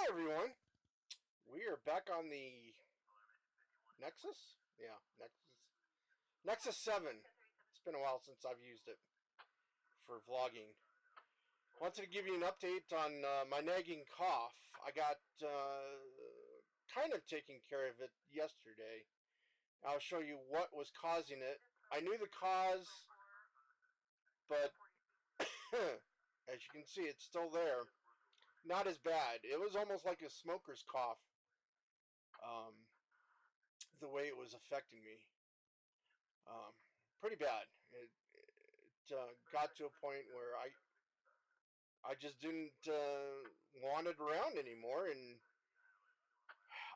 everyone, we are back on the Nexus? Yeah, Nexus 7. It's been a while since I've used it for vlogging. Wanted to give you an update on my nagging cough. I got kind of taken care of it yesterday. I'll show you what was causing it. I knew the cause, but as you can see, it's still there. Not as bad. It was almost like a smoker's cough. The way it was affecting me. Pretty bad. It got to a point where I just didn't want it around anymore, and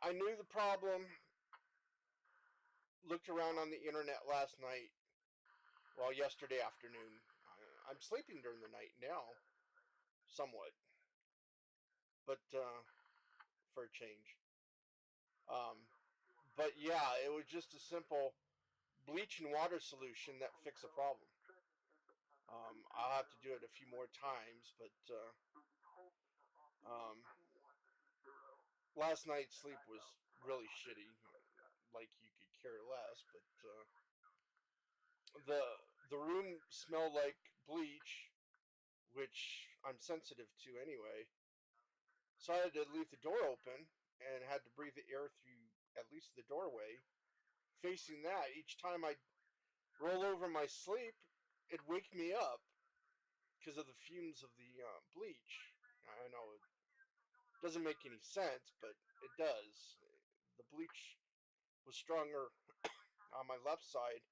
I knew the problem. Looked around on the internet last night, well, yesterday afternoon. I'm sleeping during the night now, somewhat, but for a change. But yeah, it was just a simple bleach and water solution that fixed the problem. I'll have to do it a few more times, but um, last night's sleep was really shitty. Like you could care less, but the room smelled like bleach, which I'm sensitive to anyway. So I had to leave the door open and had to breathe the air through at least the doorway. Facing that, each time I roll over my sleep, it'd wake me up because of the fumes of the bleach. I know it doesn't make any sense, but it does. The bleach was stronger on my left side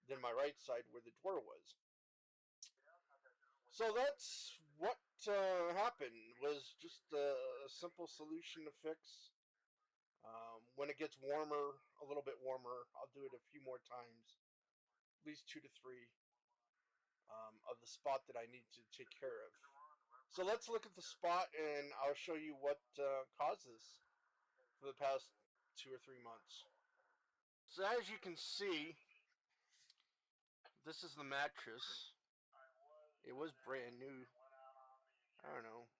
than my right side where the door was. So that's what happened. Was just a simple solution to fix. When it gets warmer, a little bit warmer, I'll do it a few more times, at least 2 to 3 of the spot that I need to take care of. So let's look at the spot, and I'll show you what caused this for the past 2 or 3 months. So as you can see, this is the mattress. It was brand new, I don't know,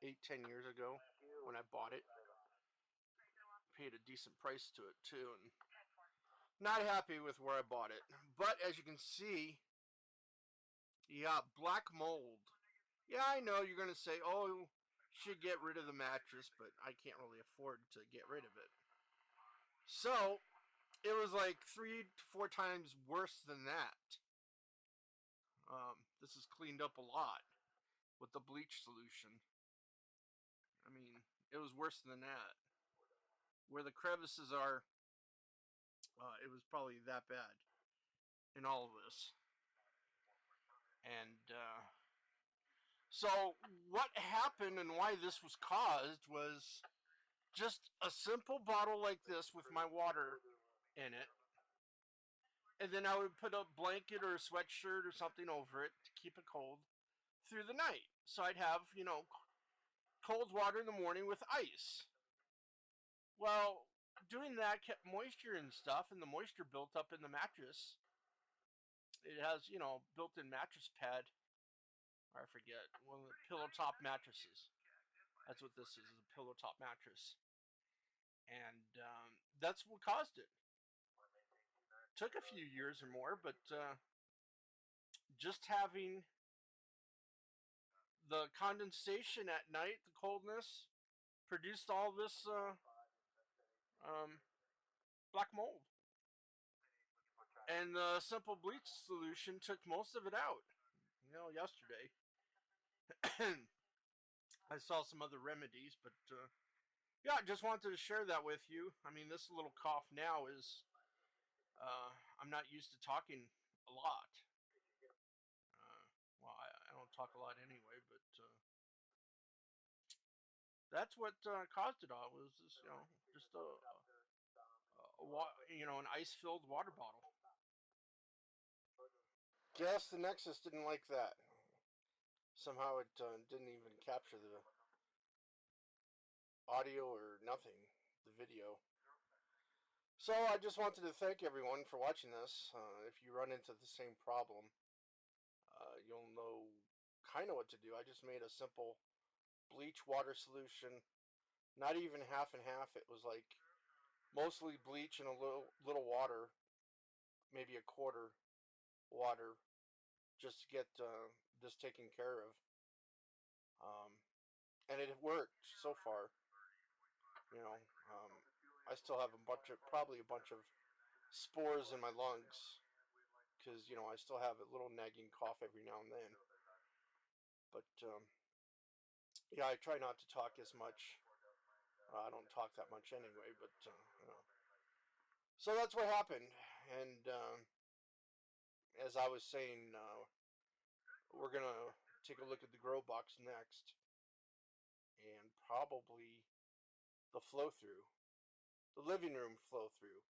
8-10 years ago when I bought it. Paid a decent price to it too, and not happy with where I bought it. But as you can see, you got black mold. Yeah, I know you're going to say, oh, you should get rid of the mattress, but I can't really afford to get rid of it. So it was like 3 to 4 times worse than that. This is cleaned up a lot with the bleach solution. I mean, it was worse than that. Where the crevices are, it was probably that bad in all of this. And so what happened and why this was caused was just a simple bottle like this with my water in it. And then I would put a blanket or a sweatshirt or something over it to keep it cold through the night. So I'd have, cold water in the morning with ice. Well, doing that kept moisture and stuff, and the moisture built up in the mattress. It has, built-in mattress pad, or I forget, one of the pillow top mattresses. That's what this is a pillow top mattress. And that's what caused it. Took a few years or more, but just having the condensation at night, the coldness, produced all this black mold. And the simple bleach solution took most of it out. Yesterday. I saw some other remedies, but yeah, I just wanted to share that with you. I mean, this little cough now is, I'm not used to talking a lot. Well, I don't talk a lot anyway, but that's what caused it all. Was this, just an ice-filled water bottle. Guess the Nexus didn't like that. Somehow it didn't even capture the audio or nothing, the video. So I just wanted to thank everyone for watching this. If you run into the same problem, you'll know kind of what to do. I just made a simple bleach water solution Not even half and half. It was like mostly bleach and a little water, maybe a quarter water, just to get this taken care of. Um, and it worked so far. You know, I still have probably a bunch of spores in my lungs because I still have a little nagging cough every now and then. But yeah, I try not to talk as much. I don't talk that much anyway, but so that's what happened. And as I was saying, we're gonna take a look at the grow box next, and probably the flow through, the living room flow through.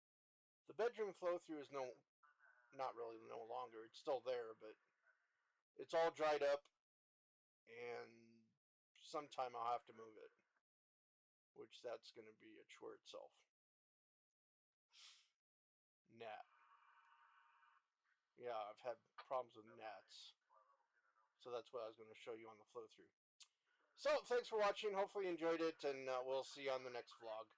The bedroom flow through is not really no longer. It's still there, but it's all dried up, and sometime I'll have to move it, which that's going to be a chore itself. Gnat. Yeah, I've had problems with gnats. So that's what I was going to show you on the flow through. So thanks for watching. Hopefully you enjoyed it, and we'll see you on the next vlog.